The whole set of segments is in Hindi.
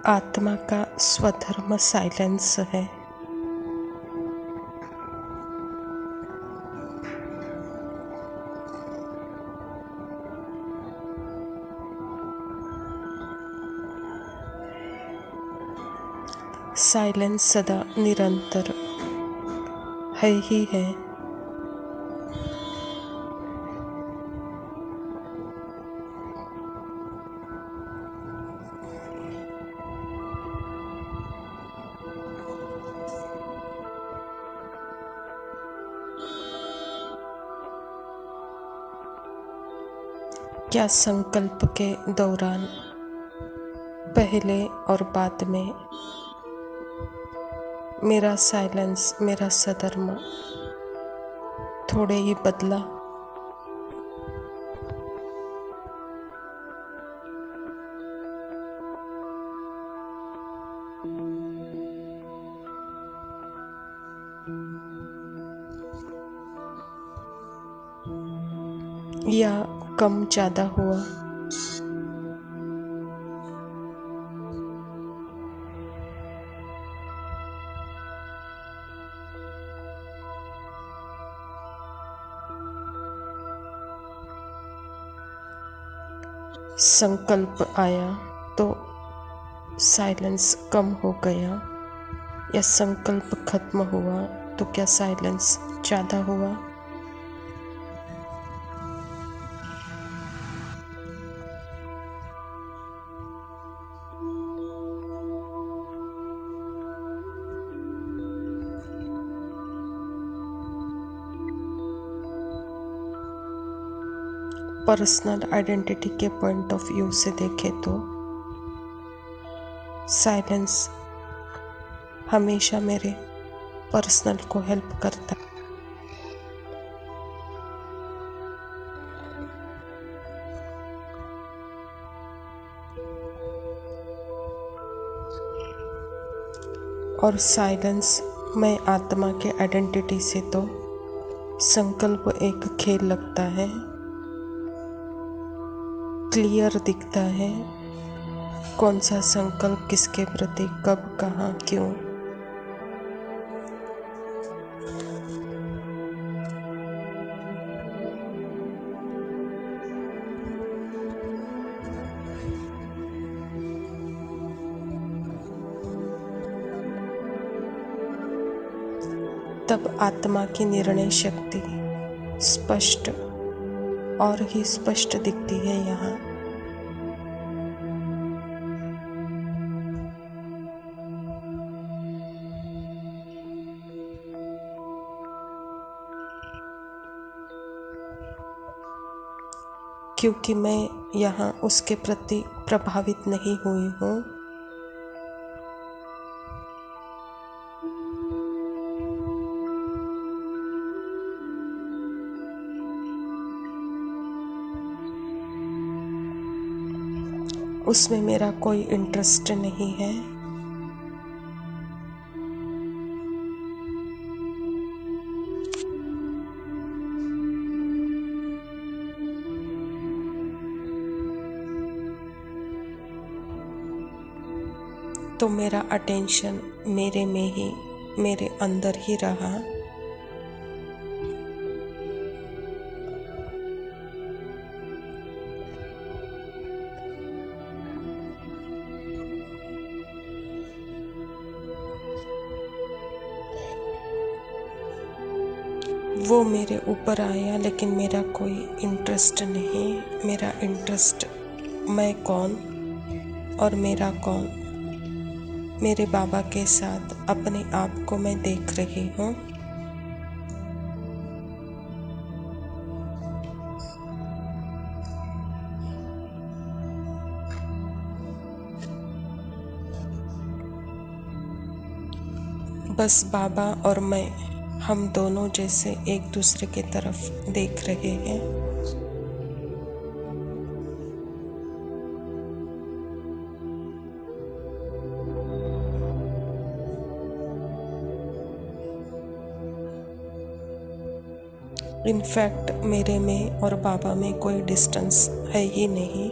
आत्मा का स्वधर्म साइलेंस है। साइलेंस सदा निरंतर है ही है। क्या संकल्प के दौरान, पहले और बाद में, मेरा साइलेंस, मेरा सधर्म थोड़े ही बदला? या कम ज्यादा हुआ? संकल्प आया तो साइलेंस कम हो गया, या संकल्प खत्म हुआ तो क्या साइलेंस ज्यादा हुआ? पर्सनल आइडेंटिटी के पॉइंट ऑफ व्यू से देखें तो साइलेंस हमेशा मेरे पर्सनल को हेल्प करता है। और साइलेंस में आत्मा के आइडेंटिटी से तो संकल्प एक खेल लगता है, क्लियर दिखता है कौन सा संकल्प किसके प्रति, कब, कहाँ, क्यों। तब आत्मा की निर्णय शक्ति स्पष्ट और ही स्पष्ट दिखती है यहाँ। क्योंकि मैं यहाँ उसके प्रति प्रभावित नहीं हुई हूँ। उसमें मेरा कोई इंटरेस्ट नहीं है। तो मेरा अटेंशन मेरे में ही, मेरे अंदर ही रहा। वो मेरे ऊपर आया, लेकिन मेरा कोई इंटरेस्ट नहीं। मेरा इंटरेस्ट मैं कौन और मेरा कौन, मेरे बाबा के साथ अपने आप को मैं देख रही हूँ। बस बाबा और मैं, हम दोनों जैसे एक दूसरे की तरफ देख रहे हैं। इनफैक्ट मेरे में और बाबा में कोई डिस्टेंस है ही नहीं।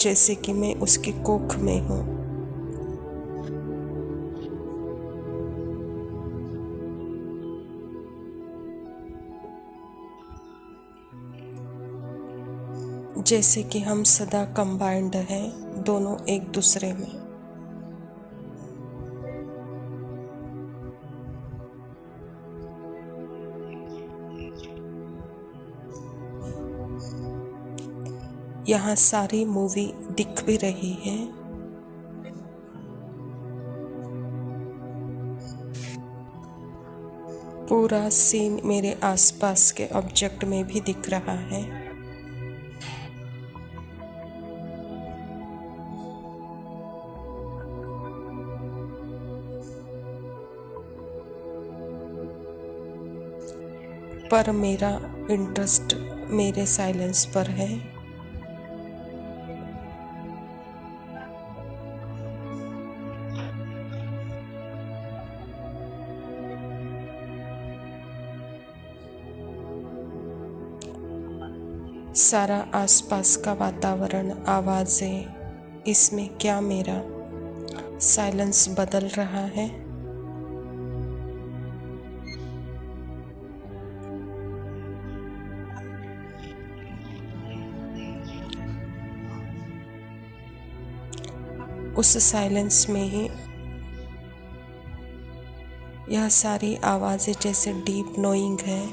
जैसे कि मैं उसकी कोख में हूँ। जैसे कि हम सदा कंबाइंड हैं दोनों एक दूसरे में। यहाँ सारी मूवी दिख भी रही है। पूरा सीन मेरे आसपास के ऑब्जेक्ट में भी दिख रहा है। पर मेरा इंटरेस्ट मेरे साइलेंस पर है। सारा आसपास का वातावरण, आवाज़ें, इसमें क्या मेरा साइलेंस बदल रहा है? उस साइलेंस में ही यह सारी आवाज़ें जैसे डीप नोइंग है।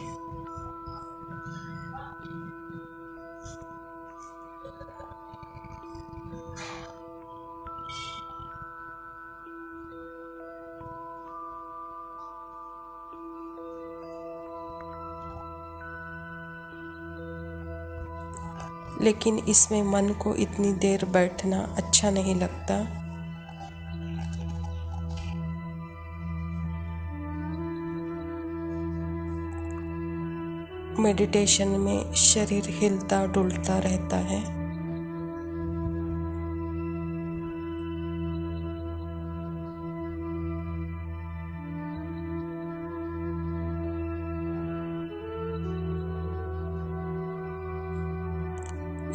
लेकिन इसमें मन को इतनी देर बैठना अच्छा नहीं लगता। मेडिटेशन में शरीर हिलता डुलता रहता है।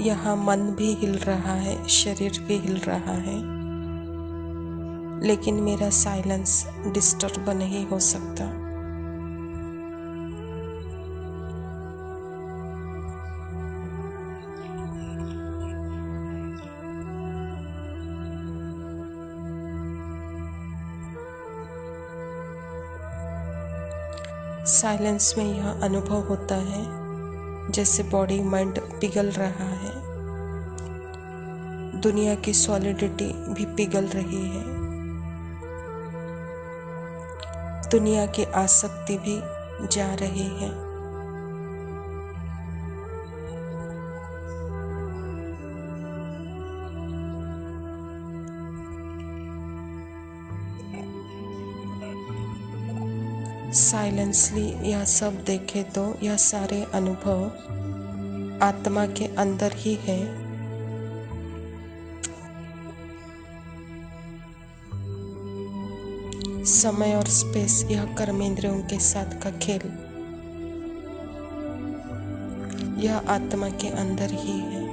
यहाँ मन भी हिल रहा है, शरीर भी हिल रहा है, लेकिन मेरा साइलेंस डिस्टर्ब नहीं हो सकता। साइलेंस में यह अनुभव होता है जैसे बॉडी माइंड पिघल रहा है, दुनिया की सॉलिडिटी भी पिघल रही है, दुनिया की आसक्ति भी जा रही है। साइलेंसली यह सब देखे तो यह सारे अनुभव आत्मा के अंदर ही है। समय और स्पेस यह कर्मेंद्रियों के साथ का खेल यह आत्मा के अंदर ही है।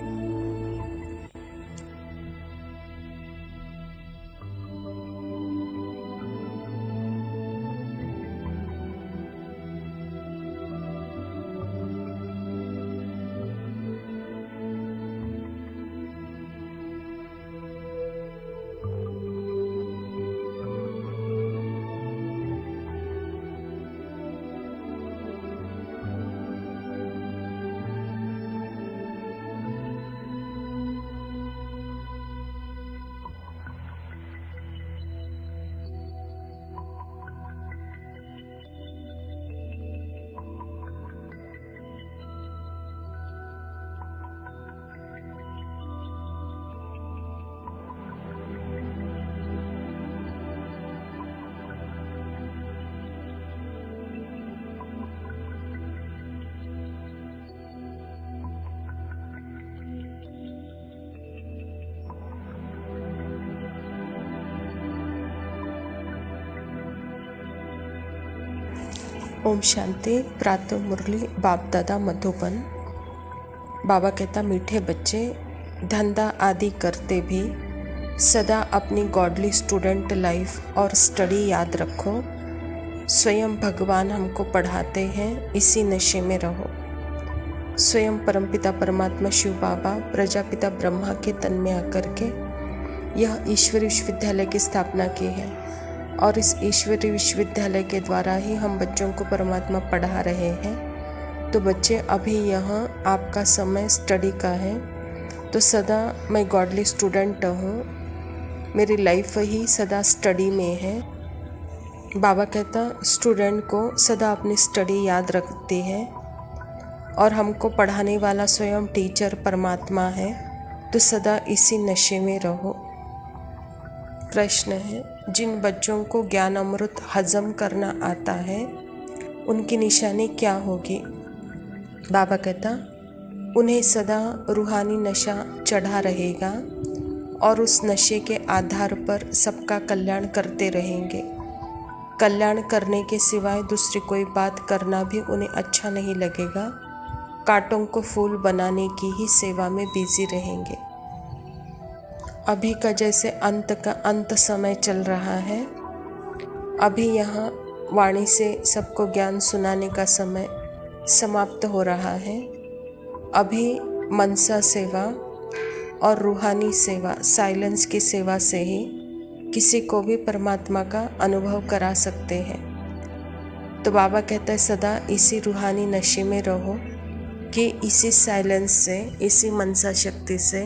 ओम शांति। प्रातः मुरली बाप दादा मधुबन। बाबा कहता, मीठे बच्चे, धंधा आदि करते भी सदा अपनी गॉडली स्टूडेंट लाइफ और स्टडी याद रखो। स्वयं भगवान हमको पढ़ाते हैं, इसी नशे में रहो। स्वयं परमपिता परमात्मा शिव बाबा प्रजापिता ब्रह्मा के तन में आकर के यह ईश्वरीय विश्वविद्यालय की स्थापना की है और इस ईश्वरीय विश्वविद्यालय के द्वारा ही हम बच्चों को परमात्मा पढ़ा रहे हैं। तो बच्चे, अभी यहाँ आपका समय स्टडी का है, तो सदा मैं गॉडली स्टूडेंट हूँ, मेरी लाइफ ही सदा स्टडी में है। बाबा कहता स्टूडेंट को सदा अपनी स्टडी याद रखती है और हमको पढ़ाने वाला स्वयं टीचर परमात्मा है, तो सदा इसी नशे में रहो। प्रश्न है, जिन बच्चों को ज्ञान अमृत हजम करना आता है उनकी निशानी क्या होगी? बाबा कहता उन्हें सदा रूहानी नशा चढ़ा रहेगा और उस नशे के आधार पर सबका कल्याण करते रहेंगे। कल्याण करने के सिवाय दूसरी कोई बात करना भी उन्हें अच्छा नहीं लगेगा। कांटों को फूल बनाने की ही सेवा में बिजी रहेंगे। अभी का जैसे अंत का अंत समय चल रहा है, अभी यहाँ वाणी से सबको ज्ञान सुनाने का समय समाप्त हो रहा है। अभी मनसा सेवा और रूहानी सेवा, साइलेंस की सेवा से ही किसी को भी परमात्मा का अनुभव करा सकते हैं। तो बाबा कहता है सदा इसी रूहानी नशे में रहो कि इसी साइलेंस से, इसी मनसा शक्ति से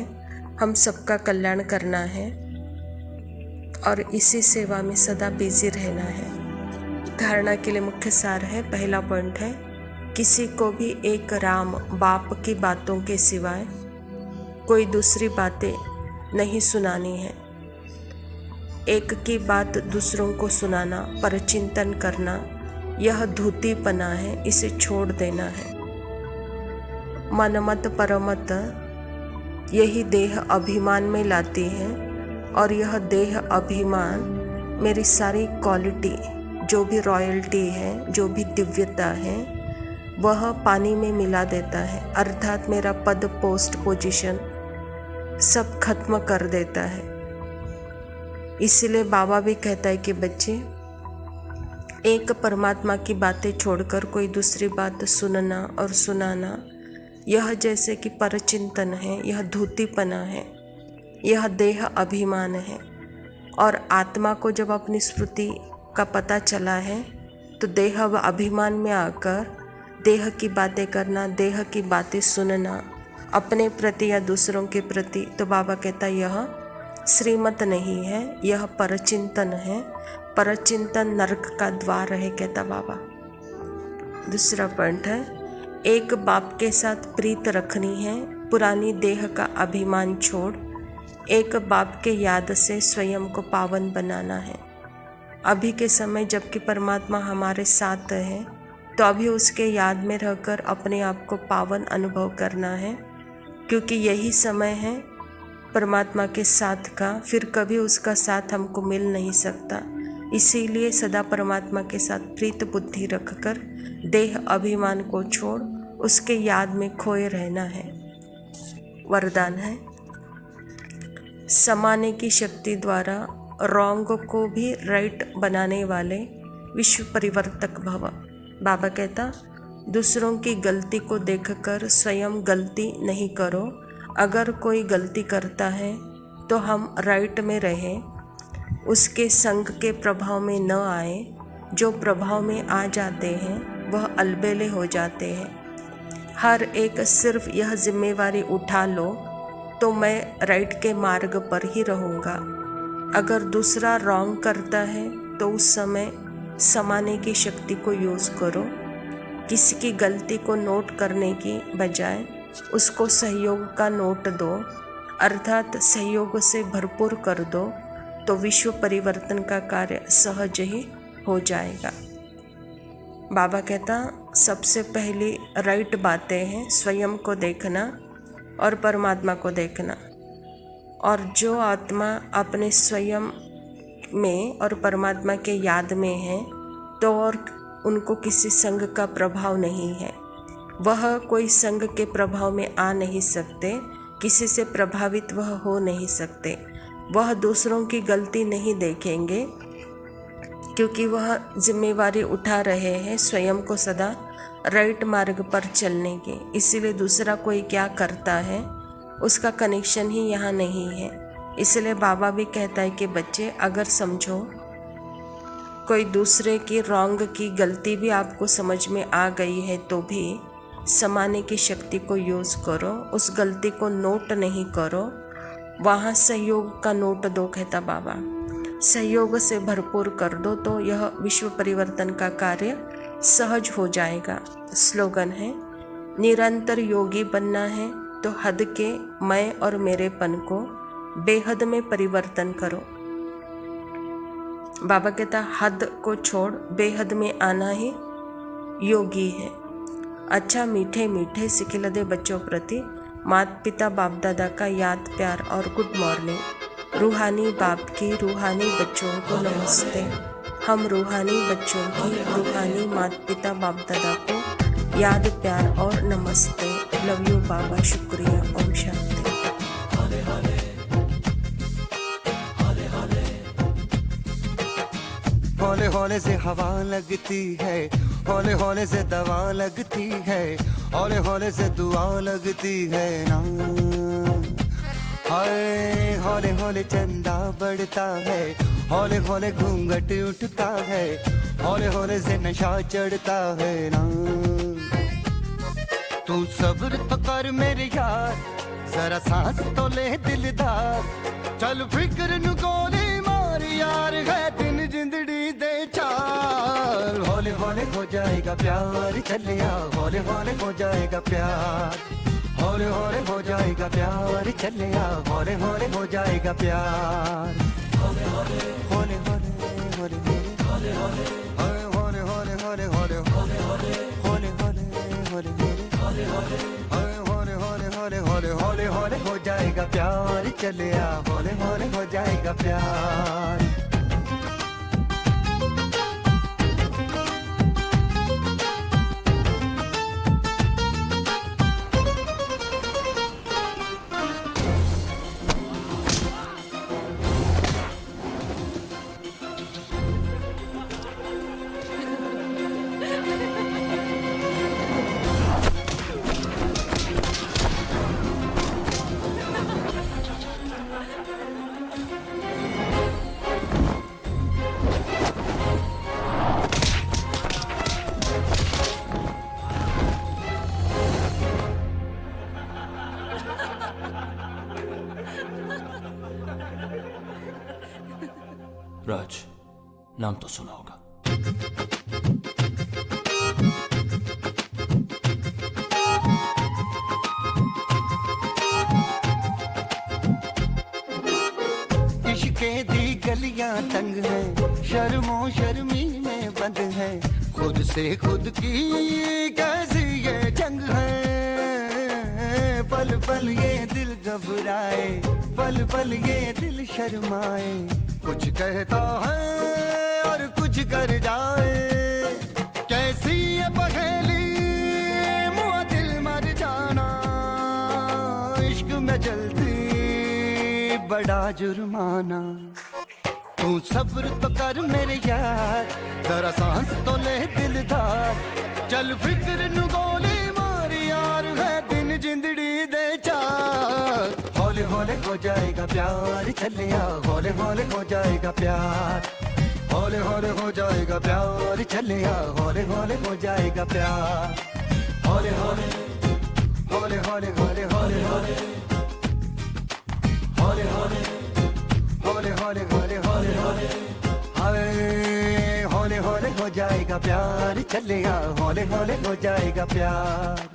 हम सबका कल्याण करना है और इसी सेवा में सदा बिजी रहना है। धारणा के लिए मुख्य सार है, पहला पॉइंट है, किसी को भी एक राम बाप की बातों के सिवाय कोई दूसरी बातें नहीं सुनानी है। एक की बात दूसरों को सुनाना, परचिंतन करना, यह धूतीपना है, इसे छोड़ देना है। मनमत परमत यही देह अभिमान में लाती है और यह देह अभिमान मेरी सारी क्वालिटी, जो भी रॉयल्टी है, जो भी दिव्यता है, वह पानी में मिला देता है। अर्थात मेरा पद, पोस्ट, पोजीशन सब खत्म कर देता है। इसलिए बाबा भी कहता है कि बच्चे, एक परमात्मा की बातें छोड़कर कोई दूसरी बात सुनना और सुनाना, यह जैसे कि परचिंतन है, यह धूतीपना है, यह देह अभिमान है। और आत्मा को जब अपनी स्मृति का पता चला है तो देह अभिमान में आकर देह की बातें करना, देह की बातें सुनना, अपने प्रति या दूसरों के प्रति, तो बाबा कहता यह श्रीमत नहीं है, यह परचिंतन है। परचिंतन नरक का द्वार है, कहता बाबा। दूसरा पॉइंट है, एक बाप के साथ प्रीत रखनी है, पुरानी देह का अभिमान छोड़ एक बाप के याद से स्वयं को पावन बनाना है। अभी के समय जबकि परमात्मा हमारे साथ है, तो अभी उसके याद में रहकर अपने आप को पावन अनुभव करना है, क्योंकि यही समय है परमात्मा के साथ का, फिर कभी उसका साथ हमको मिल नहीं सकता। इसीलिए सदा परमात्मा के साथ प्रीत बुद्धि रखकर देह अभिमान को छोड़ उसके याद में खोए रहना है। वरदान है, समाने की शक्ति द्वारा रॉन्ग को भी राइट बनाने वाले विश्व परिवर्तक भव। बाबा कहता दूसरों की गलती को देखकर स्वयं गलती नहीं करो। अगर कोई गलती करता है तो हम राइट में रहें, उसके संग के प्रभाव में न आए। जो प्रभाव में आ जाते हैं वह अलबेले हो जाते हैं। हर एक सिर्फ यह जिम्मेवारी उठा लो तो मैं राइट के मार्ग पर ही रहूँगा। अगर दूसरा रॉन्ग करता है तो उस समय समाने की शक्ति को यूज़ करो। किसी की गलती को नोट करने की बजाय उसको सहयोग का नोट दो, अर्थात सहयोग से भरपूर कर दो, तो विश्व परिवर्तन का कार्य सहज ही हो जाएगा। बाबा कहता सबसे पहली राइट बातें हैं स्वयं को देखना और परमात्मा को देखना। और जो आत्मा अपने स्वयं में और परमात्मा के याद में है तो और उनको किसी संग का प्रभाव नहीं है, वह कोई संग के प्रभाव में आ नहीं सकते, किसी से प्रभावित वह हो नहीं सकते। वह दूसरों की गलती नहीं देखेंगे क्योंकि वह जिम्मेवारी उठा रहे हैं स्वयं को सदा राइट मार्ग पर चलने की। इसीलिए दूसरा कोई क्या करता है उसका कनेक्शन ही यहाँ नहीं है। इसलिए बाबा भी कहता है कि बच्चे, अगर समझो कोई दूसरे की रॉन्ग की गलती भी आपको समझ में आ गई है तो भी समाने की शक्ति को यूज़ करो, उस गलती को नोट नहीं करो, वहाँ सहयोग का नोट दो, कहता बाबा। सहयोग से भरपूर कर दो तो यह विश्व परिवर्तन का कार्य सहज हो जाएगा। स्लोगन है, निरंतर योगी बनना है तो हद के मैं और मेरेपन को बेहद में परिवर्तन करो। बाबा कहता हद को छोड़ बेहद में आना ही योगी है। अच्छा, मीठे मीठे सिखिलदे बच्चों प्रति माता पिता बाप दादा का याद प्यार और गुड मॉर्निंग। रूहानी बाप की रूहानी बच्चों को नमस्ते। हम रूहानी बच्चों की रूहानी माता पिता बाप दादा को याद प्यार और नमस्ते। लव यू बाबा, शुक्रिया। ओम शांति। हौले हौले से हवा लगती है, हौले हौले से दवा लगती है, हौले हौले से दुआ लगती है ना। हाय हौले हौले चंदा बढ़ता है, हौले हौले घूंघट उठता है, हौले हौले से नशा चढ़ता है ना। तू सब्र तो कर मेरे यार, जरा सांस तो ले दिलदार, चल फिक्र नु गोली मार यार, है दिन जिंदड़ी दे चार। हौले हौले हो जाएगा प्यार, चलिया हौले हौले हो जाएगा प्यार, हौले हौले हो जाएगा प्यार, चलिया हौले हौले हो जाएगा प्यार। हौले हौले हौले हौले हौले हौले हौले हौले हौले हौले हौले हौले हौले हौले हौले हो जाएगा प्यार, चलिया हौले हौले हो जाएगा प्यार। राज, नाम तो सुना होगा। इश्के दी गलियां तंग है, शर्मो शर्मी में बंद है, खुद से खुद की कैसी ये जंग है। पल पल ये दिल घबराए, पल पल ये दिल शर्माए, कुछ कहता है और कुछ कर जाए। कैसी ये पहेली मुआ दिल मर जाना, इश्क में जल्दी बड़ा जुर्माना। तू सब्र तो कर मेरे यार, जरा सांस तो ले दिलदार, चल फिक्र नु गोली मार यार, है दिन जिंदड़ी दे चार। हौले हौले हो जाएगा प्यार, चलिया हौले हौले हो जाएगा प्यार, हौले हौले हो जाएगा प्यार, चलिया हौले हौले हो जाएगा प्यार। हौले हौले हौले हौले हौले हौले हौले हौले हौले हौले हौले हौले हौले हौले हौले हो जाएगा प्यार, चलिया हौले हौले हो जाएगा प्यार।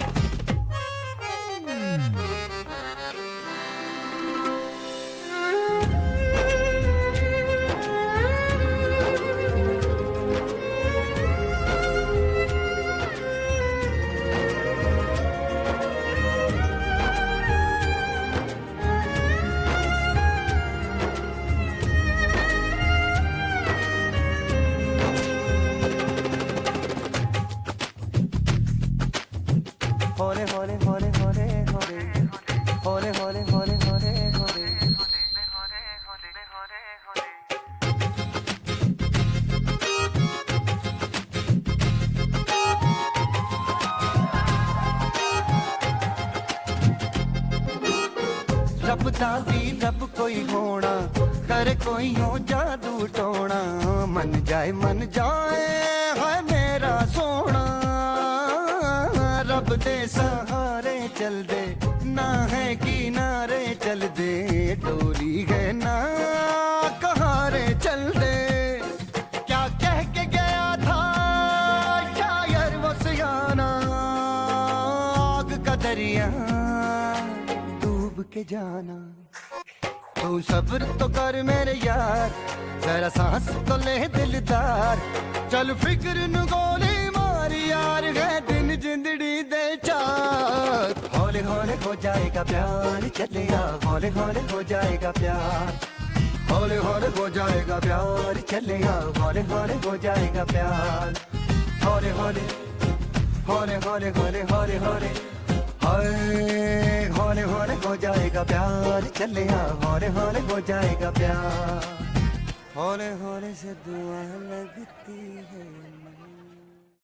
रब दा भी रब कोई होना, करे कोई हो जादू टोना, मन जाए है मेरा सोना। रब दे सहारे चल दे, ना है किनारे चल दे, डोली है ना कहारे चल दे। क्या कह के गया था शायर वो सियाना, आग का दरिया डूब के जाना। तू सब्र तो कर मेरे यार, जरा सांस तो ले दिलदार, चल फिक्र न गोली मार यार, है दिन जिंदड़ी दे चार। हौले हौले हो जाएगा प्यार, चलेगा हौले हौले हो जाएगा प्यार, हौले हौले हो जाएगा प्यार, चलेगा हौले हौले हो जाएगा प्यार। हौले हौले हौले हौले हौले हौले हौले हौले हौले हो जाएगा प्यार, चलेगा हौले हौले हो जाएगा प्यार। हौले हौले से दुआ लगती है।